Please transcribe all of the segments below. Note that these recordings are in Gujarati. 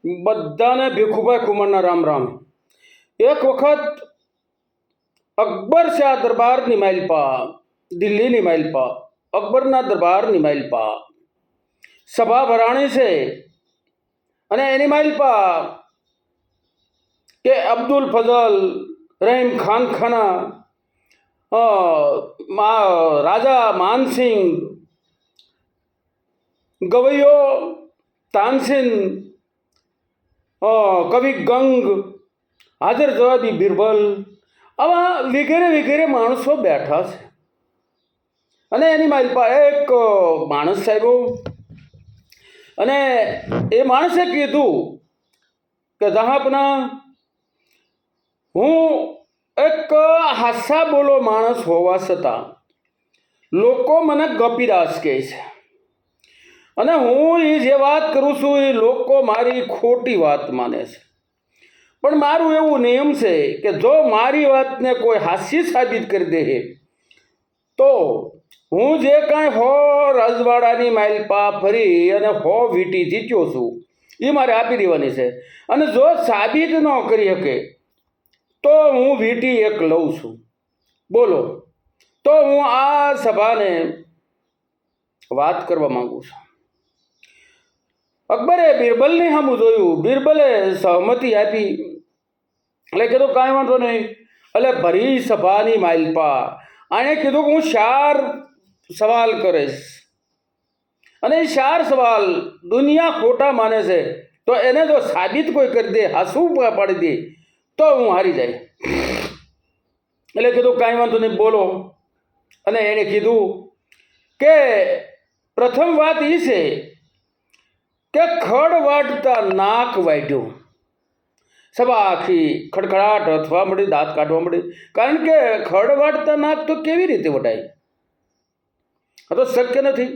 બધાને ભીખુભાઈ ખુમરના રામ રામ. એક વખત અકબર શાહ દરબારની માલપા, દિલ્હીની માલપા, અકબરના દરબારની માલપા સભા ભરાણી છે અને એની માલપા કે અબ્દુલ ફઝલ, રહીમ ખાન ખાના, રાજા માનસિંહ, ગવૈયો તાનસેન, કવિ ગંગ, હાજર જવાબી બિરબલ, આવા વગેરે વગેરે માણસો બેઠા છે. અને એની માલપા એક માણસ સાહેબ, અને એ માણસે કીધું કે જહાંપના, હું એક હાસ્યા બોલો માણસ હોવા છતાં લોકો મને ગપીદાસ કહે છે અને હું એ જે વાત કરું છું એ લોકો મારી ખોટી વાત માને છે. પણ મારું એવું નિયમ છે કે જો મારી વાતને કોઈ હાસ્ય સાબિત કરી દે તો હું જે કાંઈ 100 રજવાડાની માલપા ફરી અને 100 વીંટી જીત્યો છું એ મારે આપી દેવાની છે. અને જો સાબિત ન કરી શકે તો હું વીંટી એક લઉં છું. બોલો. તો હું આ સભાને વાત કરવા માંગુ છું. અકબરે બિરબલની સામું જોયું. બિરબલે સહમતિ આપી. એટલે કીધું કાંઈ વાંધો નહીં. એટલે ભરી સભાની માલપા આણે કીધું કે હું 4 સવાલ કરીશ અને એ 4 સવાલ દુનિયા ખોટા માને છે તો એને જો સાબિત કોઈ કરી દે, હાસું પાડી દે તો હું હારી જાય. એટલે કીધું કાંઈ વાંધો નહીં, બોલો. અને એણે કીધું કે પ્રથમ વાત એ છે કે ખડ વાટતા નાક વાટ્યું. સભા આખી ખડખડાટ હથવા મળી, દાંત કાઢવા મળી. કારણ કે ખડ વાટતા નાક તો કેવી રીતે વટાય? આ તો શક્ય નથી.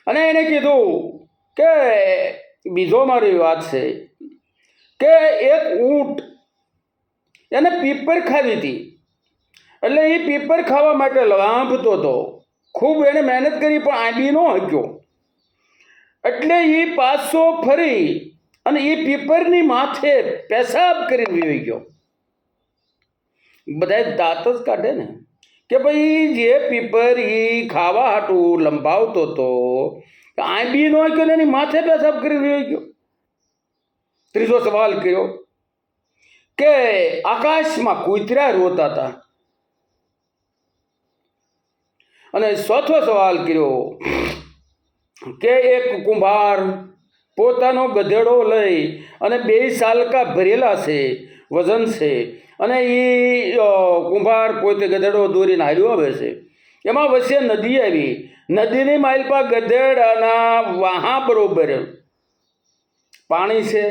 અને એણે કીધું કે બીજો મારી વાત છે કે એક ઊંટ એને પીપર ખાવી હતી. એટલે એ પીપર ખાવા માટે લાંભતો હતો. ખૂબ એને મહેનત કરી પણ આંબી ન શક્યો. એટલે એ પાછો ફરી અને એ પીપરની માથે પેશાબ કરીને વીવી ગયો. બધા દાંત જ કાઢે ને કે ભાઈ જે પીપર એ ખાવા હાટું લંબાવતો હતો આંબી ન શક્યો ને એની માથે પેશાબ કરીને વીવી ગયો. ત્રીજો સવાલ કર્યો કે આકાશમાં કૂતરા રોતા હતા. અને ચોથો સવાલ કર્યો કે એક કુંભાર પોતાનો ગધેડો લઈ અને 2 સાલકા ભરેલા છે, વજન છે, અને એ કુંભાર પોતે ગધેડો દોરીને હાર્યો આવે છે. એમાં વચ્ચે નદી આવી. નદીની માલપા ગધેડાના વાહા બરોબર પાણી છે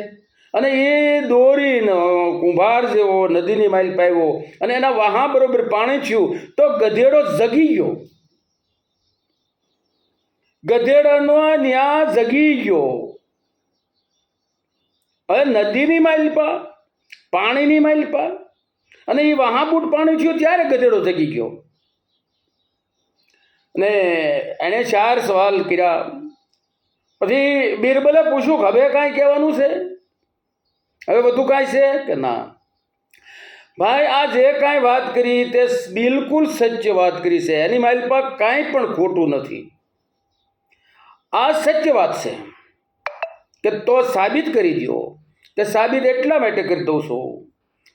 અને એ દોરીને કુંભાર જેવો નદીની માલપા આવ્યો અને એના વાહા બરોબર પાણી થયું તો ગધેડો જગી ગયો. ગધેડાનો ન્યા જગી ગયો. હવે નદીની માલપા, પાણીની માલપા અને એ વહાબૂટ પાણી થયું ત્યારે ગધેડો જગી ગયો. ને એણે 4 સવાલ કર્યા. પછી બિરબલે પૂછ્યું કે હવે કાંઈ કહેવાનું છે? હવે બધું કાંઈ છે કે ના? ભાઈ આ જે કાંઈ વાત કરી તે બિલકુલ સત્ય વાત કરી છે. એની માલપા કાંઈ પણ ખોટું નથી. આ સત્ય વાત છે કે તો સાબિત કરી દો. કે સાબિત એટલા માટે કરી દઉં છું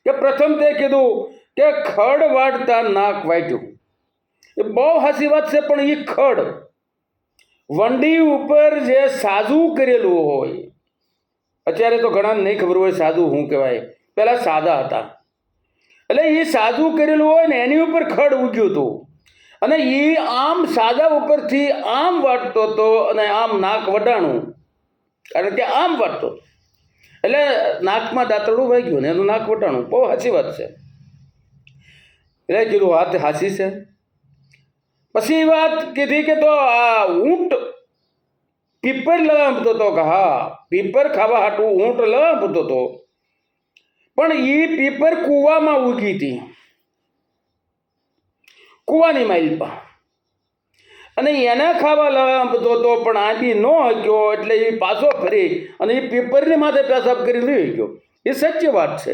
કે પ્રથમ તે કીધું કે ખડ વાટતા નાક વાટ્યું. એ બહુ હાસી વાત છે. પણ એ ખડ વંડી ઉપર જે સાજું કરેલું હોય, અત્યારે તો ઘણા નહીં ખબર હોય સાજું શું કહેવાય, પહેલાં સાદા હતા. એટલે એ સાજું કરેલું હોય ને એની ઉપર ખડ ઉગ્યું હતું અને એ આમ સાદા ઉપરથી આમ વાટતો હતો અને આમ નાક વડાણું, કારણ કે આમ વાટતો એટલે નાકમાં દાંતરડું વાગ્યું ને એનું નાક વટાણું. બહુ સાચી વાત છે. એટલે કીધું વાત સાચી છે. પછી વાત કીધી કે તો આ ઊંટ પીપર લવામતો હતો. કે હા, પીપર ખાવા હાટું ઊંટ લવામતો હતો, પણ એ પીપર કૂવામાં ઉગી હતી, કૂવાની માલપા. અને એને ખાવા લાવતો હતો પણ આ બી ન હક્યો એટલે એ પાછો ફરી અને એ પીપરની માથે પેશાબ કરી રહી ગયો. એ સત્ય વાત છે.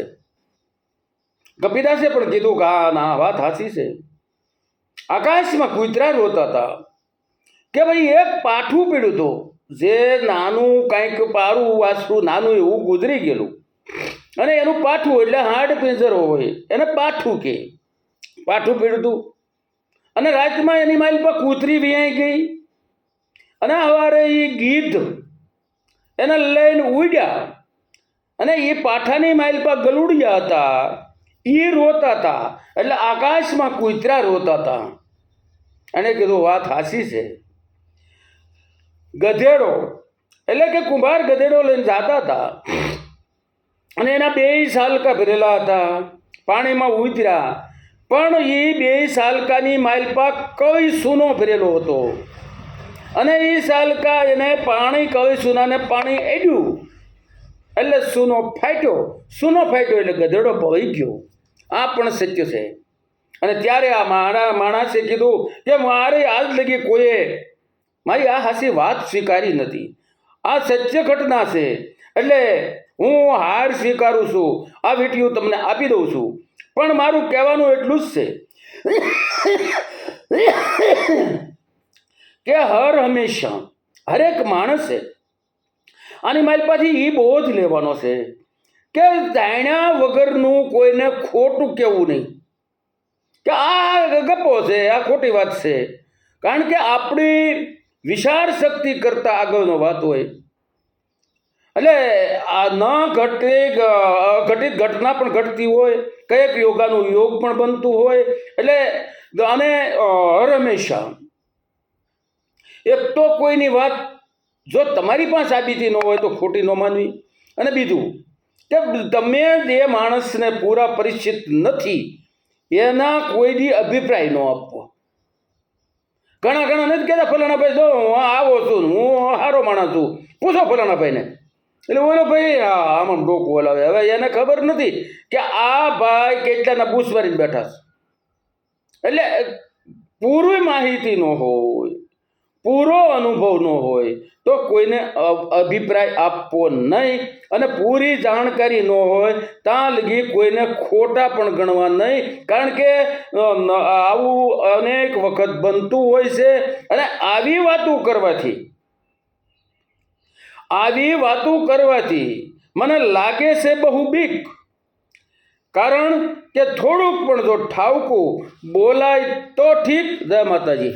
કપિદાસે પણ કીધું કે હા ના વાત સાચી છે. આકાશમાં કૂતરા રોતા હતા કે ભાઈ એક પાઠું પીડ્યું હતું, જે નાનું કંઈક પારું વાસરું નાનું એવું ગુજરી ગયેલું, અને એનું પાઠું એટલે હાડ પિંજરો હોય એને પાઠું કે પાઠું પીડ્યું હતું. અને રાતમાં એની માઇલ પર કૂતરી વિયાઈ ગઈ અને સવારે એ ગીધ એને લઈને ઉડ્યા અને એ પાઠાની માઇલ પર ગલુડિયા હતા, એ રોતા હતા. એટલે આકાશમાં કૂતરા રોતા હતા. એને કીધું વાત હાસી છે. ગધેડો એટલે કે કુંભાર ગધેડો લઈને જતા હતા અને એના 2 સાલકા ભરેલા હતા, પાણીમાં ઉતર્યા, પણ એ 2 સાલકાની માલપા કઈ સૂનો ભરેલો હતો અને એ સાલકા એને પાણી કઈ સૂનાને પાણી એડ્યું એટલે સૂનો ફાટ્યો એટલે ગધેડો ભળી ગયો. આ પણ સત્ય છે. અને ત્યારે આ માણસે કીધું કે મારે આજ લગી કોઈએ મારી આ હાસી વાત સ્વીકારી નથી. આ સત્ય ઘટના છે એટલે હું હાર સ્વીકારું છું. આ વીડિયો તમને આપી દઉં છું, પણ મારું કહેવાનું એટલું જ છે કે હર હંમેશા હરેક માણસે આની માલપાથી એ બોધ લેવાનો છે કે જાણ્યા વગરનું કોઈને ખોટું કહેવું નહીં કે આ ગપ્પો છે, આ ખોટી વાત છે. કારણ કે આપણી વિચાર શક્તિ કરતાં આગળનો વાત હોય એટલે આ ન ઘટિત ઘટના પણ ઘટતી હોય, કંઈક યોગાનું યોગ પણ બનતું હોય. એટલે અને હર હંમેશા એક તો કોઈની વાત જો તમારી પાસે સાબિતી ન હોય તો ખોટી ન માનવી, અને બીજું કે તમે જે માણસને પૂરા પરિચિત નથી એના કોઈ દી અભિપ્રાય ન આપવો. ઘણા નથી કહેતા ફલાણા ભાઈ જો હું આવો છું, હું સારો માણસ છું, પૂછો ફલાણા ભાઈને. એટલે ઓલો ભાઈ આમાં ડોકું હલાવે. હવે એને ખબર નથી કે આ ભાઈ કેટલાના બૂસ મારીને બેઠા છે. એટલે પૂરી માહિતી ન હોય, પૂરો અનુભવ ન હોય તો કોઈને અભિપ્રાય આપવો નહીં, અને પૂરી જાણકારી ન હોય ત્યાં લગી કોઈને ખોટા પણ ગણવા નહીં. કારણ કે આવું અનેક વખત બનતું હોય છે. અને આવી વાતો કરવાથી મને લાગે છે બહુ બીક. કારણ કે થોડુંક પણ જો ઠાવકું બોલાય તો ઠીક. જય માતાજી.